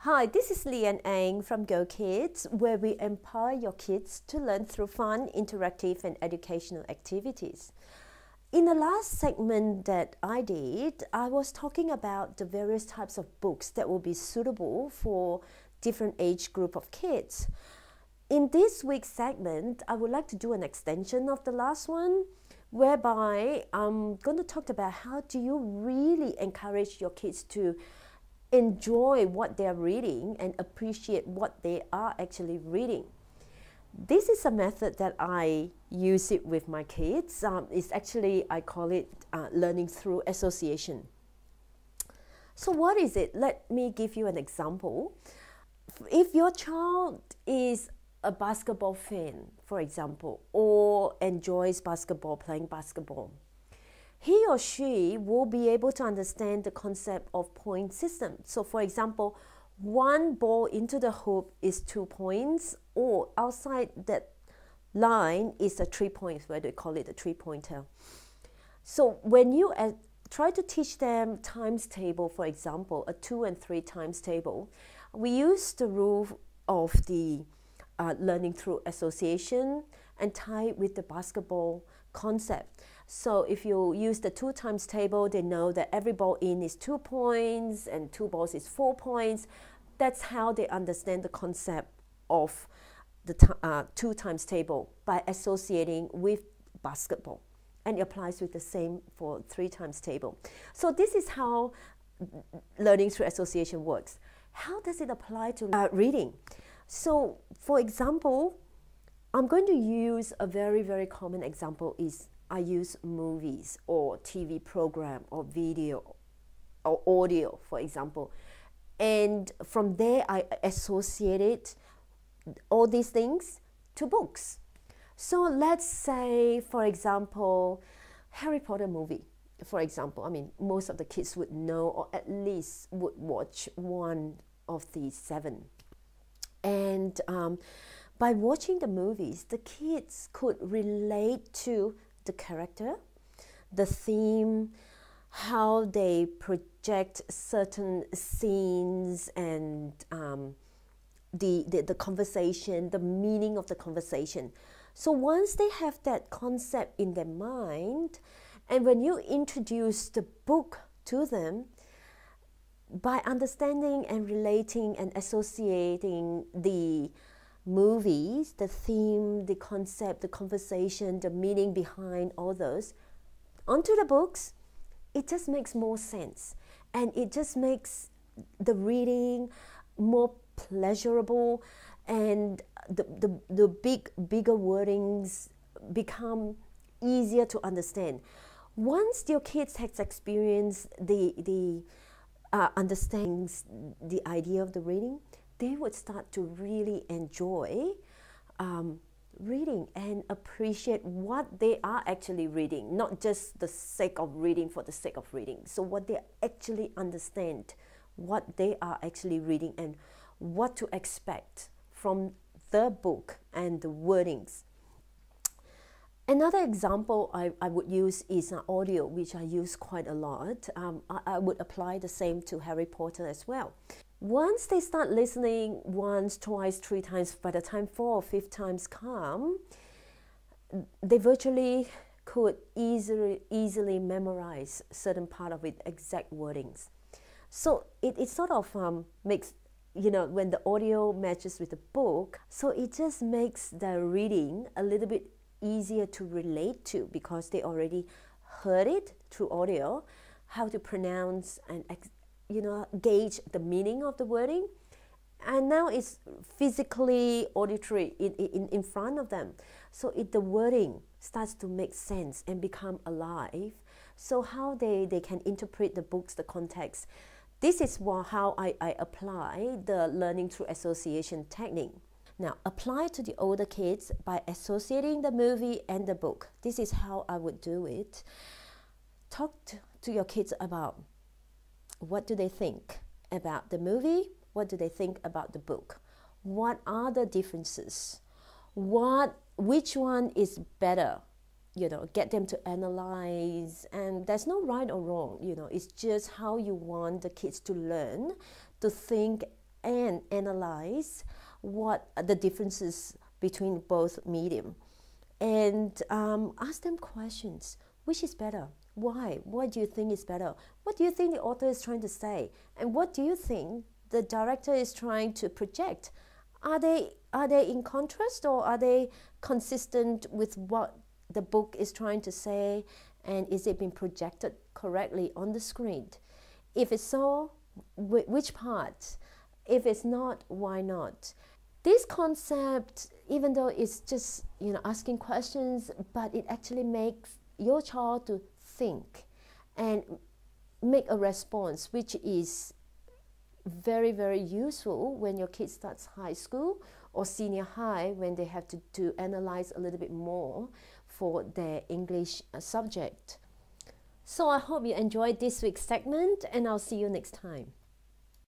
Hi, this is Leanne Ang from Go Kids, where we empower your kids to learn through fun, interactive, and educational activities. In the last segment that I did, I was talking about the various types of books that will be suitable for different age group of kids. In this week's segment, I would like to do an extension of the last one, whereby I'm going to talk about how do you really encourage your kids to enjoy what they're reading and appreciate what they are actually reading. This is a method that I use it with my kids. It's actually, I call it learning through association. So what is it? Let me give you an example. If your child is a basketball fan, for example, or enjoys basketball, playing basketball, he or she will be able to understand the concept of point system. So for example, one ball into the hoop is 2 points, or outside that line is a 3 points, where they call it a three-pointer. So when you try to teach them times table, for example, a 2 and 3 times table, we use the rule of the learning through association and tie it with the basketball concept. So if you use the 2 times table, they know that every ball in is 2 points and 2 balls is 4 points. That's how they understand the concept of the 2 times table, by associating with basketball. And it applies with the same for 3 times table. So this is how learning through association works. How does it apply to reading? So for example, I'm going to use a very, very common example is I use movies or TV program or video or audio, for example. And from there, I associated all these things to books. So let's say, for example, Harry Potter movie, for example. I mean, most of the kids would know, or at least would watch one of the 7. And by watching the movies, the kids could relate to the character, the theme, how they project certain scenes, and the conversation, the meaning of the conversation. So once they have that concept in their mind, and when you introduce the book to them, by understanding and relating and associating the movies, the theme, the concept, the conversation, the meaning behind all those, onto the books, it just makes more sense. And it just makes the reading more pleasurable, and the bigger wordings become easier to understand. Once your kids has experienced the understands the idea of the reading, they would start to really enjoy reading and appreciate what they are actually reading, not just the sake of reading for the sake of reading. So what they actually understand, what they are actually reading, and what to expect from the book and the wordings. Another example I would use is audio, which I use quite a lot. I would apply the same to Harry Potter as well. Once they start listening once, twice, 3 times, by the time 4 or 5th times come, they virtually could easily memorize certain part of it, exact wordings. So it sort of makes, when the audio matches with the book, so it just makes the reading a little bit easier to relate to, because they already heard it through audio, how to pronounce and gauge the meaning of the wording, and now it's physically auditory in front of them. So the wording starts to make sense and become alive. So how they can interpret the books, the context. This is how I apply the learning through association technique. Now, apply to the older kids by associating the movie and the book. This is how I would do it. Talk to your kids about what do they think about the movie, what do they think about the book, what are the differences, which one is better, get them to analyze. And there's no right or wrong, it's just how you want the kids to learn, to think and analyze what are the differences between both medium, and ask them questions. Which is better? Why? What do you think is better? What do you think the author is trying to say? And what do you think the director is trying to project? Are they in contrast, or are they consistent with what the book is trying to say? And is it being projected correctly on the screen? If it's so, which part? If it's not, why not? This concept, even though it's just asking questions, but it actually makes your child to think and make a response, which is very, very useful when your kid starts high school or senior high, when they have to analyze a little bit more for their English subject. So I hope you enjoyed this week's segment, and I'll see you next time.